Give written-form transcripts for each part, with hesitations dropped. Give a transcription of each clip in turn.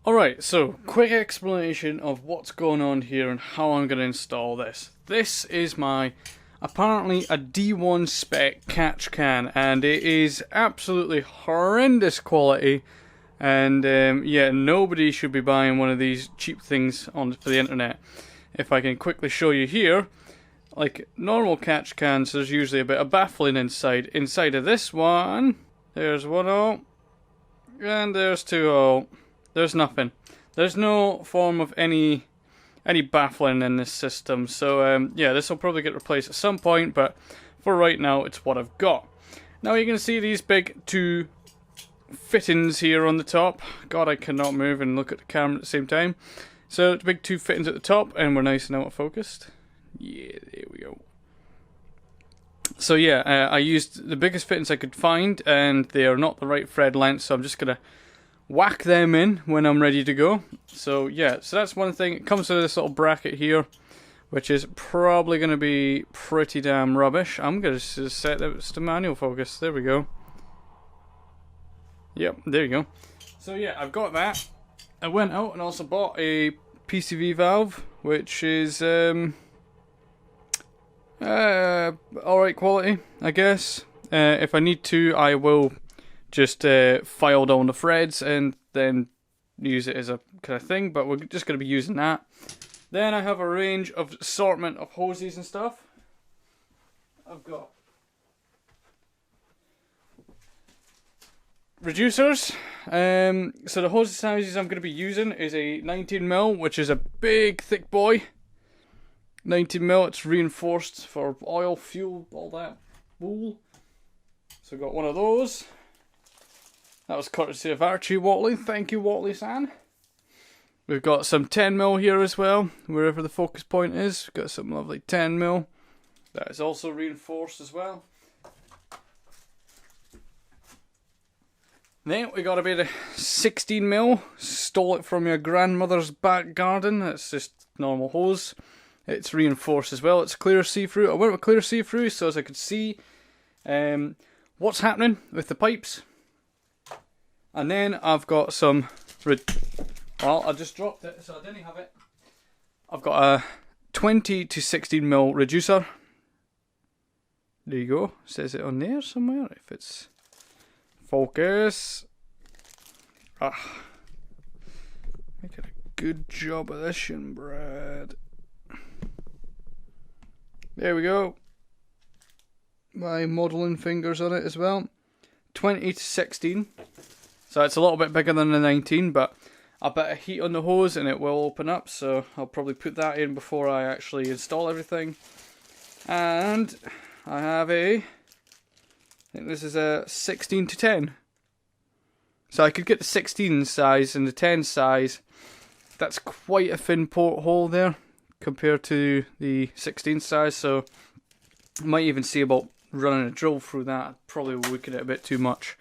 Alright, so quick explanation of what's going on here and how I'm going to install this. This is my, apparently a D1 spec catch can, and it is absolutely horrendous quality, and yeah, nobody should be buying one of these cheap things for the internet. If I can quickly show you here, like normal catch cans, there's usually a bit of baffling inside. Inside of this one, there's 1 and there's 2. There's nothing. There's no form of any baffling in this system. So yeah, this will probably get replaced at some point, but for right now, it's what I've got. Now you can see these big 2 fittings here on the top. God, I cannot move and look at the camera at the same time. So the big 2 fittings at the top, and we're nice and out focused. Yeah, there we go. So yeah, I used the biggest fittings I could find, and they are not the right thread length, so I'm just gonna whack them in when I'm ready to go. So yeah, so that's one thing. It comes with this little bracket here, which is probably going to be pretty damn rubbish. I'm going to just set it to manual focus. There we go. Yep, there you go. So yeah, I've got that. I went out and also bought a PCV valve, which is alright quality, I guess. If I need to, I will just file down the threads and then use it as a kind of thing, but we're just going to be using that. Then I have a range of assortment of hoses and stuff. I've got reducers. So the hose sizes I'm going to be using is a 19mm, which is a big thick boy. 19mm, it's reinforced for oil, fuel, all that wool. So I've got one of those. That was courtesy of Archie Watley. Thank you, Watley-san. We've got some 10mm here as well, wherever the focus point is. We've got some lovely 10mm. That is also reinforced as well. Then we got a bit of 16mm. Stole it from your grandmother's back garden. It's just normal hose. It's reinforced as well. It's clear see-through. I went with clear see-through so as I could see what's happening with the pipes. And then I've got some, well, I just dropped it, so I didn't have it. I've got a 20 to 16mm reducer. There you go. Says it on there somewhere. If it's focus. Making a good job of this, Brad. There we go. My modelling fingers on it as well. 20 to 16. So it's a little bit bigger than the 19, but a bit of heat on the hose and it will open up, so I'll probably put that in before I actually install everything. And I have I think this is a 16 to 10. So I could get the 16 size and the 10 size. That's quite a thin porthole there compared to the 16 size, so I might even see about running a drill through that. Probably will weaken it a bit too much.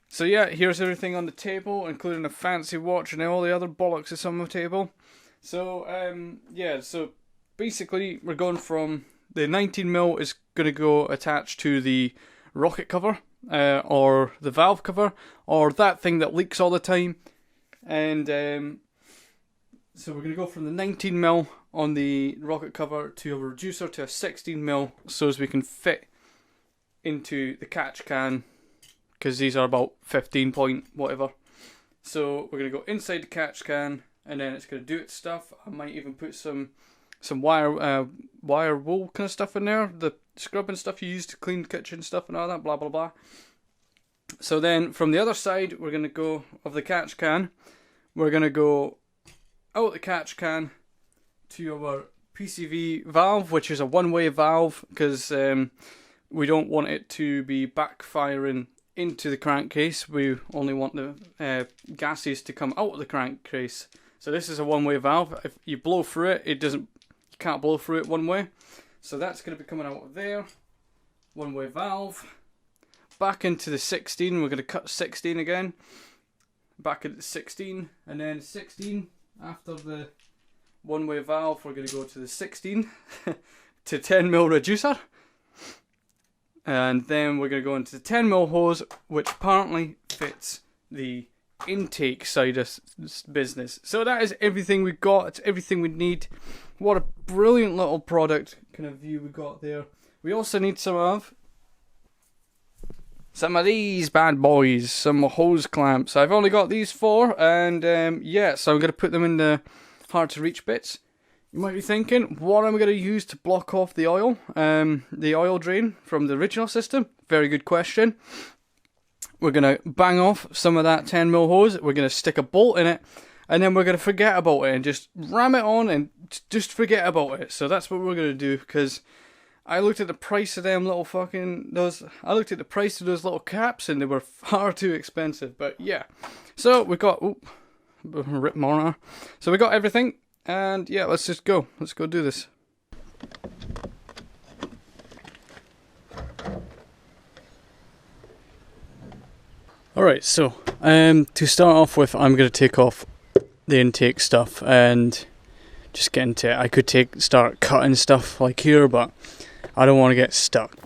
So yeah, here's everything on the table, including a fancy watch and all the other bollocks that's on the table. So yeah, so basically we're going from the 19mm is going to go attached to the rocket cover, or the valve cover, or that thing that leaks all the time. And so we're going to go from the 19mm on the rocket cover to a reducer to a 16mm, so as we can fit into the catch can. Because these are about 15 point whatever. So we're going to go inside the catch can, and then it's going to do its stuff. I might even put some wire wool kind of stuff in there, the scrubbing stuff you use to clean the kitchen stuff and all that, blah blah blah. So then from the other side, we're going to go of the catch can, we're going to go out the catch can to our PCV valve, which is a one-way valve, because we don't want it to be backfiring into the crankcase. We only want the gases to come out of the crankcase. So this is a one-way valve. If you blow through it, you can't blow through it one way. So that's going to be coming out of there. One-way valve. Back into the 16. We're going to cut 16 again. Back into 16, and then 16 after the one-way valve. We're going to go to the 16 to 10mm reducer. And then we're going to go into the 10mm hose, which apparently fits the intake side of business. So that is everything we got. It's everything we need. What a brilliant little product kind of view we got there. We also need some of these bad boys, some hose clamps. I've only got these 4, and yeah, so I'm going to put them in the hard to reach bits. You might be thinking, what am I going to use to block off the oil drain from the original system? Very good question. We're going to bang off some of that 10mm hose, we're going to stick a bolt in it, and then we're going to forget about it and just ram it on and just forget about it. So that's what we're going to do, because I looked at the price of them little I looked at the price of those little caps and they were far too expensive. But yeah, so we got, rip more. So we got everything, and yeah, let's go do this. Alright, so to start off with, I'm going to take off the intake stuff and just get into it. I could start cutting stuff like here, but I don't want to get stuck.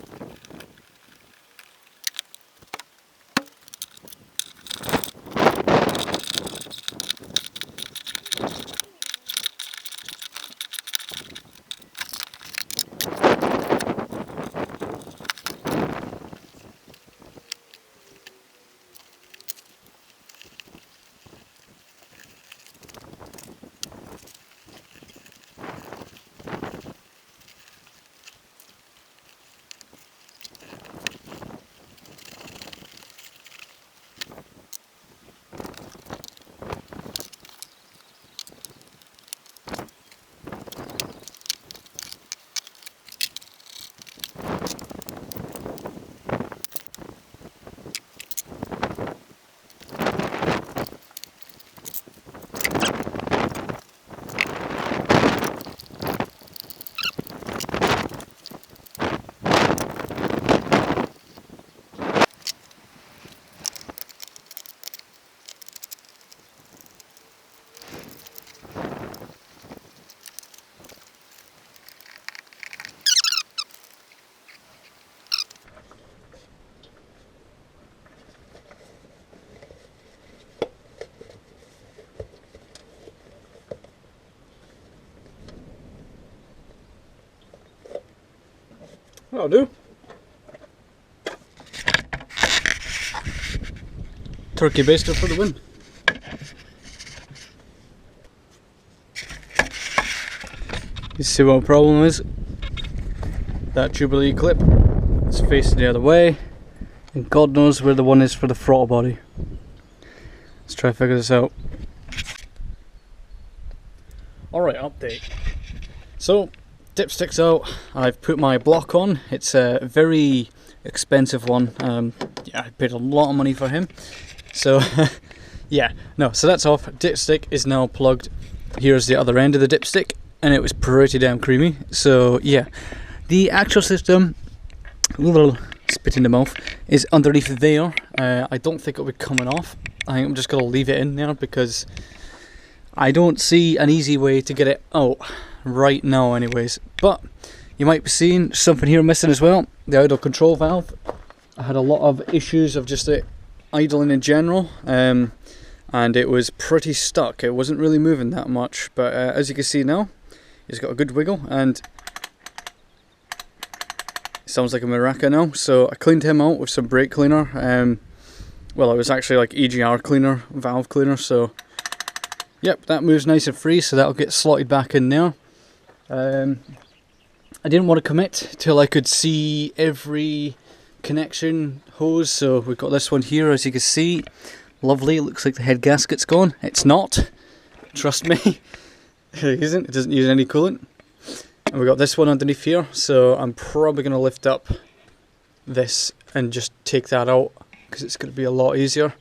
That'll do. Turkey baster for the win. You see what the problem is? That Jubilee clip is facing the other way, and God knows where the one is for the throttle body. Let's try to figure this out. Alright, update. So, dipstick's out. I've put my block on. It's a very expensive one. Yeah, I paid a lot of money for him. So, yeah, no, so that's off. Dipstick is now plugged. Here's the other end of the dipstick, and it was pretty damn creamy. So, yeah, the actual system, a little spit in the mouth, is underneath there. I don't think it'll be coming off. I think I'm just going to leave it in there because I don't see an easy way to get it out right now anyways. But you might be seeing something here missing as well. The idle control valve. I had a lot of issues of just it idling in general, and it was pretty stuck. It wasn't really moving that much, but as you can see now, it's got a good wiggle and it sounds like a maraca now. So I cleaned him out with some brake cleaner. Well, it was actually like EGR cleaner, valve cleaner. So yep, that moves nice and free, so that'll get slotted back in there. I didn't want to commit till I could see every connection hose, so we've got this one here, as you can see. Lovely, it looks like the head gasket's gone. It's not, trust me. It isn't, it doesn't use any coolant. And we've got this one underneath here, so I'm probably going to lift up this and just take that out because it's going to be a lot easier.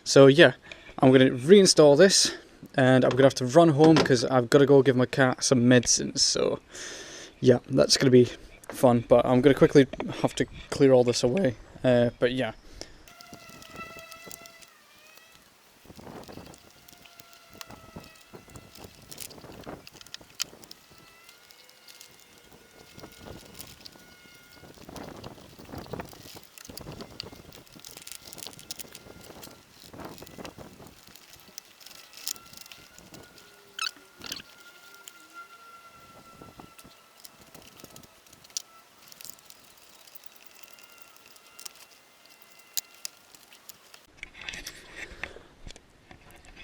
So yeah, I'm going to reinstall this and I'm going to have to run home because I've got to go give my cat some medicines. So yeah, that's going to be fun, but I'm going to quickly have to clear all this away. But yeah.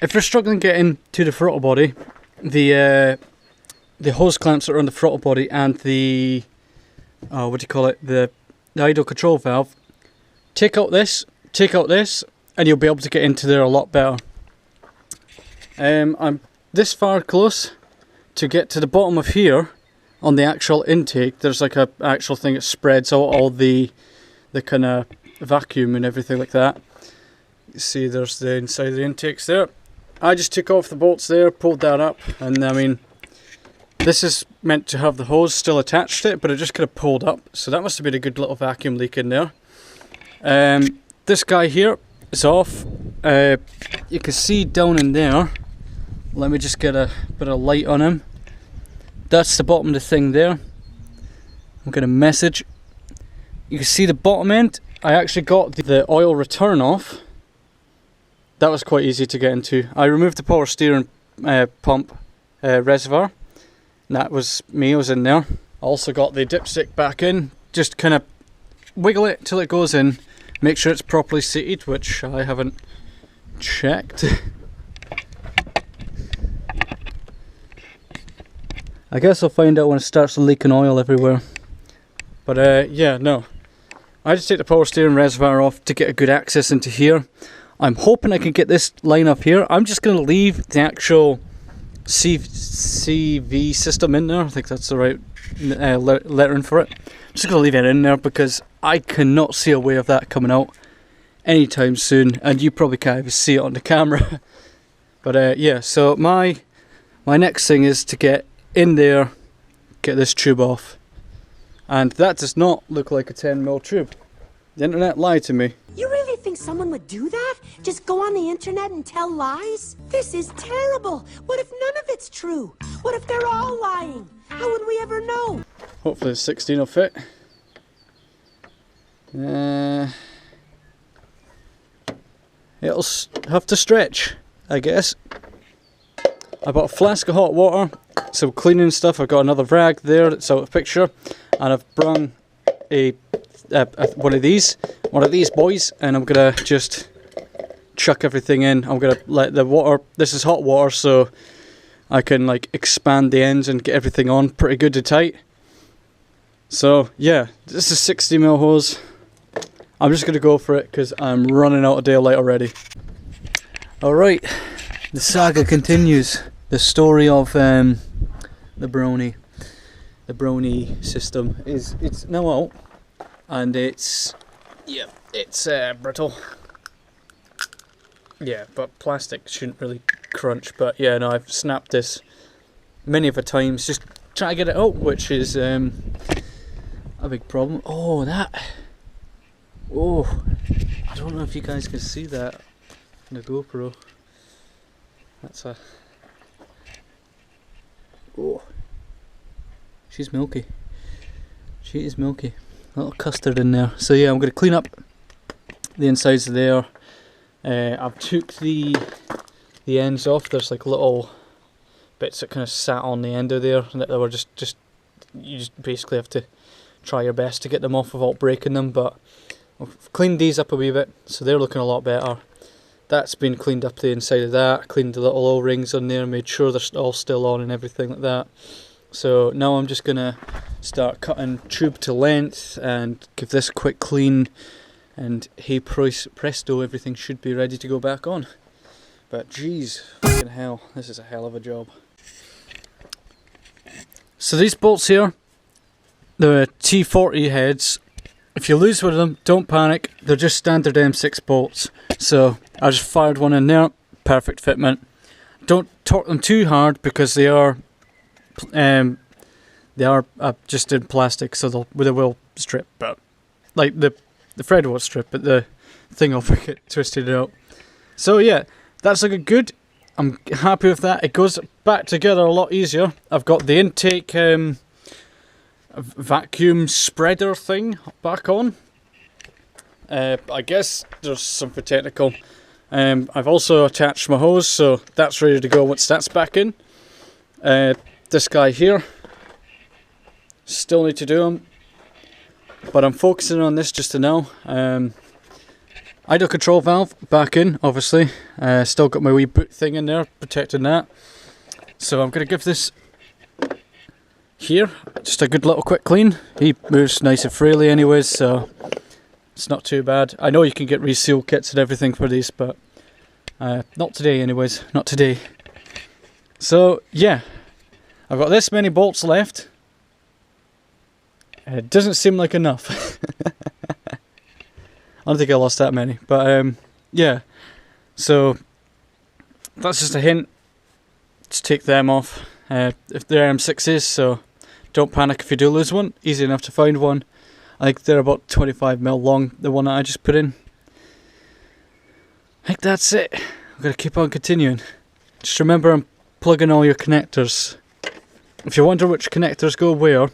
if you're struggling getting to the throttle body, the hose clamps that are on the throttle body and the what do you call it, the idle control valve, take out this, and you'll be able to get into there a lot better. I'm this far close to get to the bottom of here on the actual intake. There's like a actual thing that spreads out all the kind of vacuum and everything like that. You see there's the inside of the intakes there. I just took off the bolts there, pulled that up, and I mean, this is meant to have the hose still attached to it, but it just kind of pulled up, so that must have been a good little vacuum leak in there. This guy here is off. You can see down in there, let me just get a bit of light on him. That's the bottom of the thing there. I'm going to message. You can see the bottom end. I actually got the oil return off. That was quite easy to get into. I removed the power steering pump reservoir. And that was me, I was in there. I also got the dipstick back in. Just kind of wiggle it till it goes in. Make sure it's properly seated, which I haven't checked. I guess I'll find out when it starts leaking oil everywhere. But yeah, no. I just take the power steering reservoir off to get a good access into here. I'm hoping I can get this line up here. I'm just going to leave the actual CCV system in there. I think that's the right lettering for it. I'm just going to leave it in there because I cannot see a way of that coming out anytime soon. And you probably can't even see it on the camera. But yeah, so my next thing is to get in there, get this tube off. And that does not look like a 10mm tube. The internet lied to me. You really think someone would do that? Just go on the internet and tell lies? This is terrible. What if none of it's true? What if they're all lying? How would we ever know? Hopefully the 16 will fit. It'll have to stretch, I guess. I bought a flask of hot water, some cleaning stuff. I've got another rag there that's out of picture, and I've brung one of these boys, and I'm gonna just chuck everything in. I'm gonna let the water, this is hot water, so I can like expand the ends and get everything on pretty good and tight. So yeah, this is 60mm hose. I'm just gonna go for it because I'm running out of daylight already. Alright, the saga continues. The story of the brony system it's now out, and it's brittle. Yeah, but plastic shouldn't really crunch. But yeah, no, I've snapped this many of a times just trying to get it out, which is a big problem. Oh, I don't know if you guys can see that in the GoPro. That's a she's milky. She is milky. A little custard in there. So yeah, I'm going to clean up the insides of there. I've took the ends off. There's like little bits that kind of sat on the end of there that were just you just basically have to try your best to get them off without breaking them. But I've cleaned these up a wee bit, so they're looking a lot better. That's been cleaned up the inside of that, cleaned the little O-rings on there, made sure they're all still on and everything like that. So now I'm just going to start cutting tube to length and give this a quick clean, and hey presto, everything should be ready to go back on. But geez, fucking hell, this is a hell of a job. So these bolts here, the T40 heads, if you lose one of them, don't panic, they're just standard M6 bolts. So I just fired one in there, perfect fitment. Don't torque them too hard because they are just in plastic, so they will strip. But like the thread won't strip, but the thing will get twisted out. So yeah, that's looking good. I'm happy with that. It goes back together a lot easier. I've got the intake vacuum spreader thing back on. I guess there's something technical. I've also attached my hose, so that's ready to go once that's back in. This guy here, still need to do him, but I'm focusing on this just to now. idle control valve back in, obviously. Still got my wee boot thing in there, protecting that. So I'm going to give this here just a good little quick clean. He moves nice and freely anyways, so it's not too bad. I know you can get reseal kits and everything for these, but not today anyways, not today. So yeah, I've got this many bolts left. It doesn't seem like enough. I don't think I lost that many, but yeah. So that's just a hint. Just take them off. If they're M6s, so don't panic if you do lose one. Easy enough to find one. I think they're about 25mm long, the one that I just put in. I think that's it. I'm going to keep on continuing. Just remember, I'm plugging all your connectors. If you wonder which connectors go where,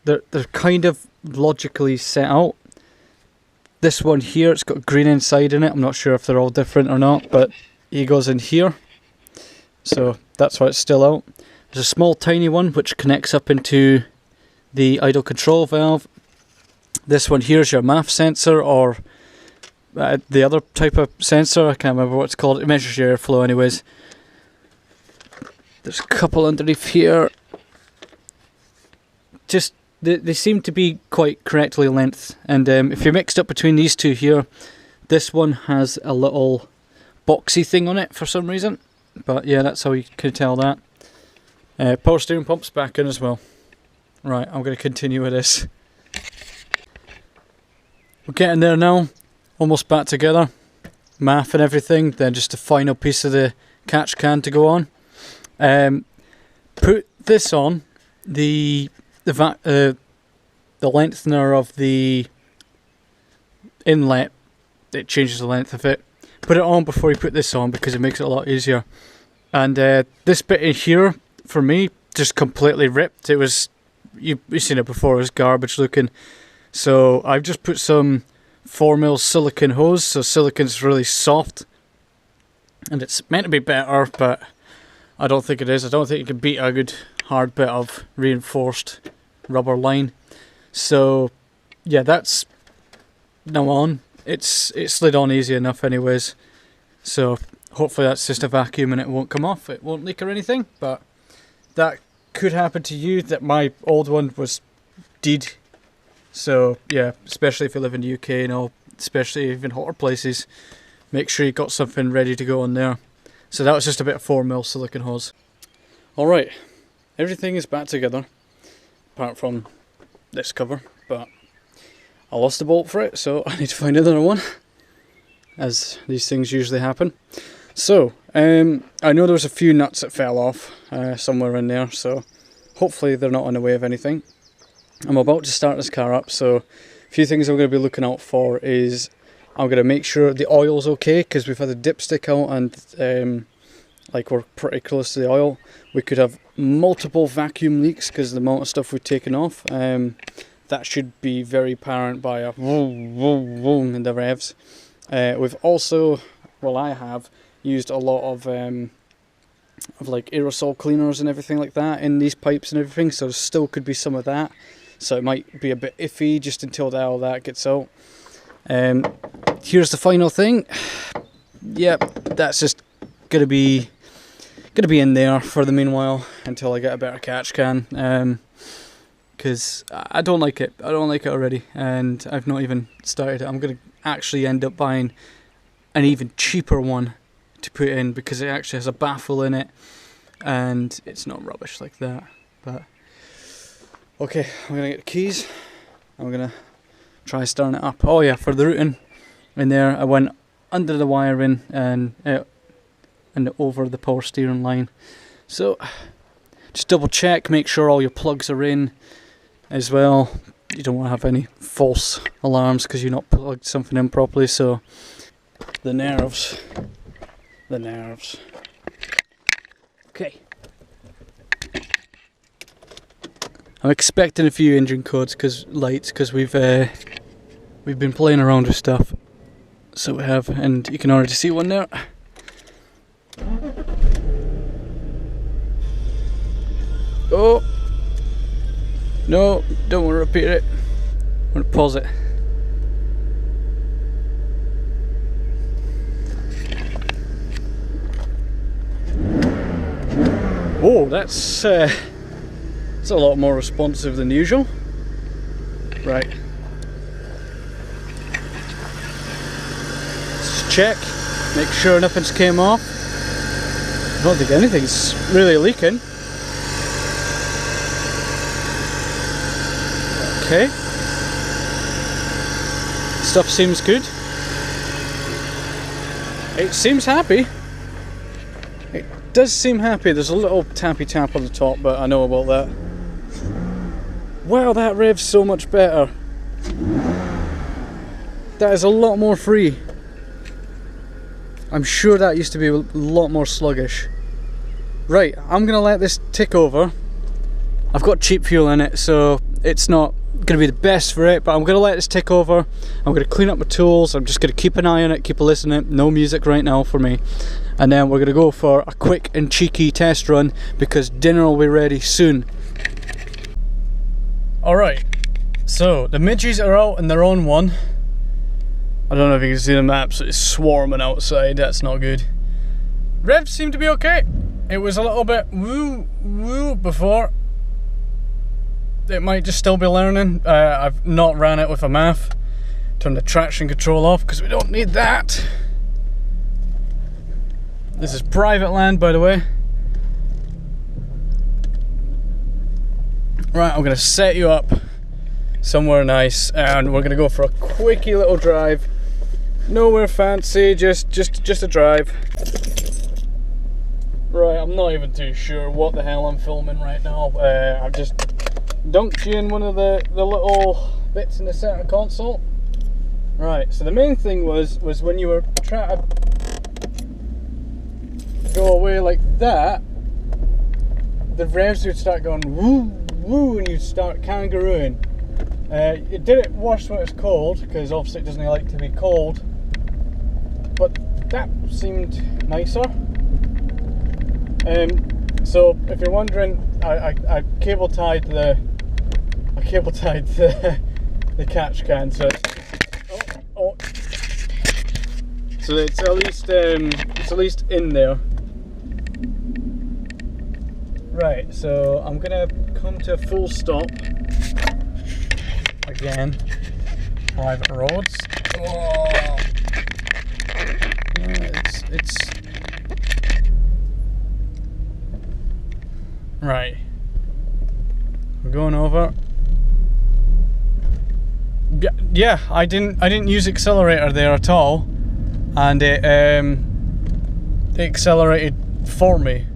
they're kind of logically set out. This one here, it's got green inside in it. I'm not sure if they're all different or not, but he goes in here. So that's why it's still out. There's a small tiny one which connects up into the idle control valve. This one here is your MAF sensor, or the other type of sensor, I can't remember what it's called. It measures your airflow anyways. There's a couple underneath here. Just, they seem to be quite correctly length. And if you're mixed up between these two here, this one has a little boxy thing on it for some reason. But yeah, that's how you can tell that. Power steering pump's back in as well. Right, I'm going to continue with this. We're getting there now. Almost back together. MAF and everything. Then just a final piece of the catch can to go on. Put this on. The lengthener of the inlet. It changes the length of it. Put it on before you put this on because it makes it a lot easier. And this bit in here, for me, just completely ripped. It was, you've seen it before, it was garbage looking. So I've just put some 4mm silicone hose, so silicone's really soft. And it's meant to be better, but I don't think it is. I don't think you can beat a good hard bit of reinforced rubber line. So yeah, that's now on. It slid on easy enough anyways. So hopefully that's just a vacuum and it won't come off. It won't leak or anything, but that could happen to you. That my old one was dead. So yeah, especially if you live in the UK and all, especially even hotter places, make sure you got something ready to go on there. So that was just a bit of 4mm silicone hose. Alright, everything is back together, apart from this cover, but I lost a bolt for it, so I need to find another one, as these things usually happen. So, I know there's a few nuts that fell off somewhere in there, so hopefully they're not in the way of anything. I'm about to start this car up, so a few things I'm going to be looking out for is I'm going to make sure the oil's okay, because we've had a dipstick out and like we're pretty close to the oil. We could have multiple vacuum leaks because of the amount of stuff we've taken off. That should be very apparent by a vroom, vroom, vroom in the revs. We've also, well, I have used a lot of like aerosol cleaners and everything like that in these pipes and everything, so there still could be some of that. So it might be a bit iffy just until all that gets out. Here's the final thing. Yep, that's just gonna be in there for the meanwhile until I get a better catch can. Because I don't like it. I don't like it already, and I've not even started it. I'm gonna actually end up buying an even cheaper one to put in because it actually has a baffle in it, and it's not rubbish like that. But okay, I'm gonna get the keys. I'm gonna try starting it up. Oh yeah, for the routing in there, I went under the wiring and over the power steering line. So just double check, make sure all your plugs are in as well. You don't want to have any false alarms because you're not plugged something in properly. So the nerves. Okay. I'm expecting a few engine codes because we've been playing around with stuff. So we have, and you can already see one there. Oh no, don't want to repeat it. I'm going to pause it. Whoa, that's a lot more responsive than usual. Right. Let's just check, make sure nothing's came off. I don't think anything's really leaking. Okay. Stuff seems good. It seems happy. It does seem happy. There's a little tappy tap on the top, but I know about that. Wow, that revs so much better. That is a lot more free. I'm sure that used to be a lot more sluggish. Right, I'm gonna let this tick over. I've got cheap fuel in it, so it's not gonna be the best for it, but I'm gonna let this tick over. I'm gonna clean up my tools. I'm just gonna keep an eye on it, keep a listen to it. No music right now for me. And then we're gonna go for a quick and cheeky test run because dinner will be ready soon. Alright, so the midges are out and they're on one. I don't know if you can see them absolutely swarming outside, that's not good. Revs seem to be okay. It was a little bit woo before. It might just still be learning. I've not ran it with a MAF. Turn the traction control off because we don't need that. This is private land, by the way. Right, I'm gonna set you up somewhere nice and we're gonna go for a quickie little drive. Nowhere fancy, just a drive. Right, I'm not even too sure what the hell I'm filming right now. I've just dunked you in one of the little bits in the center console. Right, so the main thing was when you were trying to go away like that, the revs would start going woo woo and you'd start kangarooing. It didn't worse when it's cold because obviously it doesn't like to be cold, but that seemed nicer. So if you're wondering, I cable tied the catch can, so so it's at least in there. Right, so I'm gonna come to a full stop again. Private roads. Oh. It's right. We're going over. Yeah, I didn't use accelerator there at all, and it accelerated for me.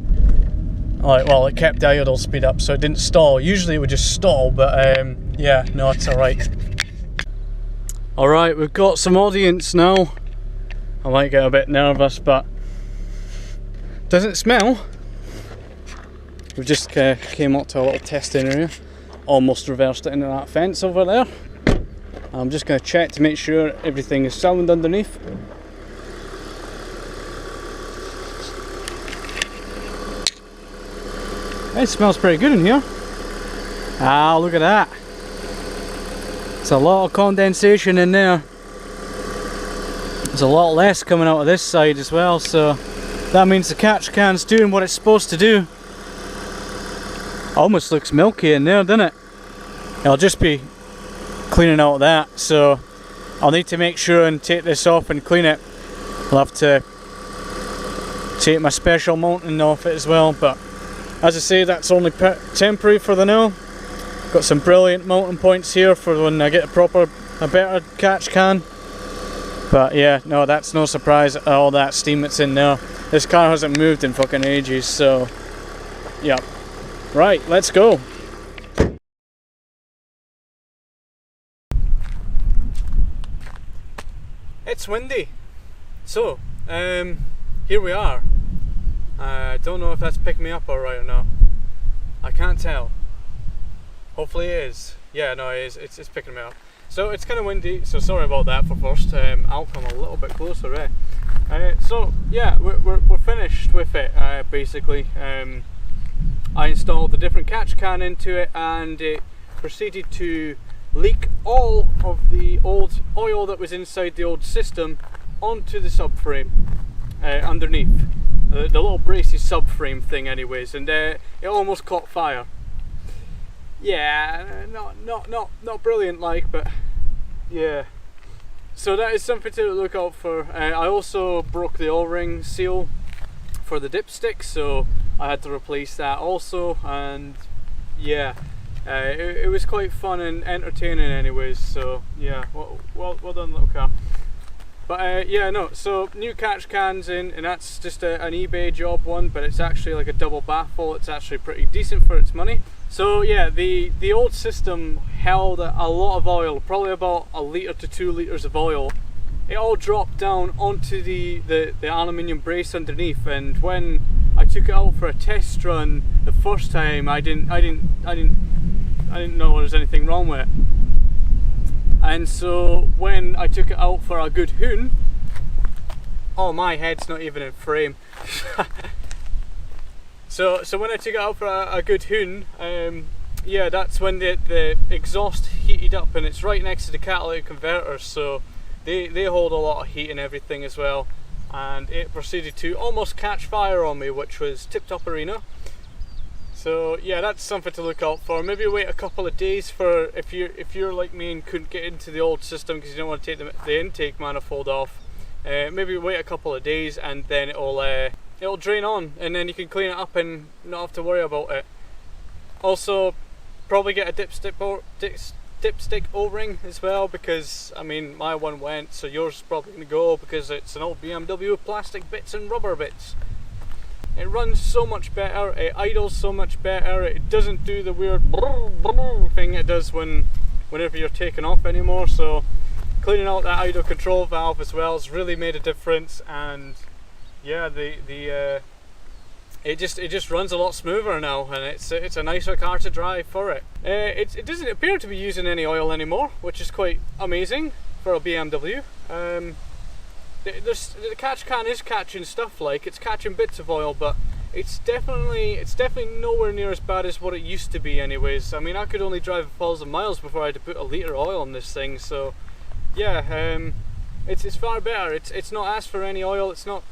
Well, it kept the idle speed up, so it didn't stall. Usually it would just stall, but yeah, no, it's alright. Alright, we've got some audience now. I might get a bit nervous, but doesn't it smell? We've just came up to a little testing area. Almost reversed it into that fence over there. I'm just going to check to make sure everything is sound underneath. It smells pretty good in here. Ah, look at that. It's a lot of condensation in there. There's a lot less coming out of this side as well, so that means the catch can's doing what it's supposed to do. Almost looks milky in there, doesn't it? I'll just be cleaning out that, so I'll need to make sure and take this off and clean it. I'll have to take my special mounting off it as well, but as I say, that's only temporary for the now. Got some brilliant mounting points here for when I get a better catch can. But yeah, no, that's no surprise at all, that steam that's in there. This car hasn't moved in fucking ages, so yeah. Right, let's go. It's windy, so here we are. I don't know if that's picking me up alright or not. I can't tell. Hopefully it is. Yeah, no, it is. It's picking me up. So it's kind of windy, so sorry about that for first. I'll come a little bit closer, so yeah, we're finished with it, basically. I installed the different catch can into it and it proceeded to leak all of the old oil that was inside the old system onto the subframe. underneath. The little bracey subframe thing anyways, and it almost caught fire. Yeah, not brilliant like, but yeah. So that is something to look out for. I also broke the O-ring seal for the dipstick, so I had to replace that also, and yeah, it was quite fun and entertaining anyways, so yeah, well done little car. But yeah, no, so new catch cans in, and that's just an eBay job one, but it's actually like a double baffle. It's actually pretty decent for its money. So yeah, the old system held a lot of oil, probably about 1 litre to 2 litres of oil. It all dropped down onto the aluminium brace underneath, and when I took it out for a test run the first time, I didn't know there was anything wrong with it. And so when I took it out for a good hoon, oh, my head's not even in frame. So when I took it out for a good hoon, yeah, that's when the exhaust heated up, and it's right next to the catalytic converters, so they hold a lot of heat and everything as well. And it proceeded to almost catch fire on me, which was tip-top arena. So yeah, that's something to look out for. Maybe wait a couple of days for if you're like me and couldn't get into the old system because you don't want to take the intake manifold off. Maybe wait a couple of days, and then it'll drain on, and then you can clean it up and not have to worry about it. Also, probably get a dipstick O-ring as well, because I mean my one went, so yours is probably going to go because it's an old BMW with plastic bits and rubber bits. It runs so much better, it idles so much better, it doesn't do the weird thing it does whenever you're taking off anymore, so cleaning out that idle control valve as well has really made a difference. And yeah, it just runs a lot smoother now, and it's a nicer car to drive for it. It doesn't appear to be using any oil anymore, which is quite amazing for a BMW. The catch can is catching stuff, like it's catching bits of oil, but it's definitely nowhere near as bad as what it used to be anyways. I mean, I could only drive 1,000 miles before I had to put 1 litre of oil on this thing, so yeah, it's far better. It's not asked for any oil, it's not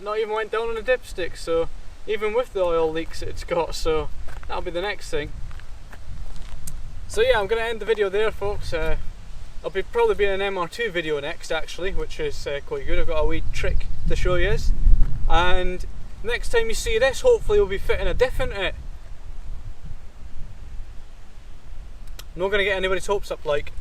even went down on a dipstick, so even with the oil leaks it's got, so that'll be the next thing. So yeah, I'm going to end the video there, folks. I'll probably be in an MR2 video next, actually, which is quite good. I've got a wee trick to show you, and next time you see this, hopefully we'll be fitting a diff into it. I'm not going to get anybody's hopes up, like.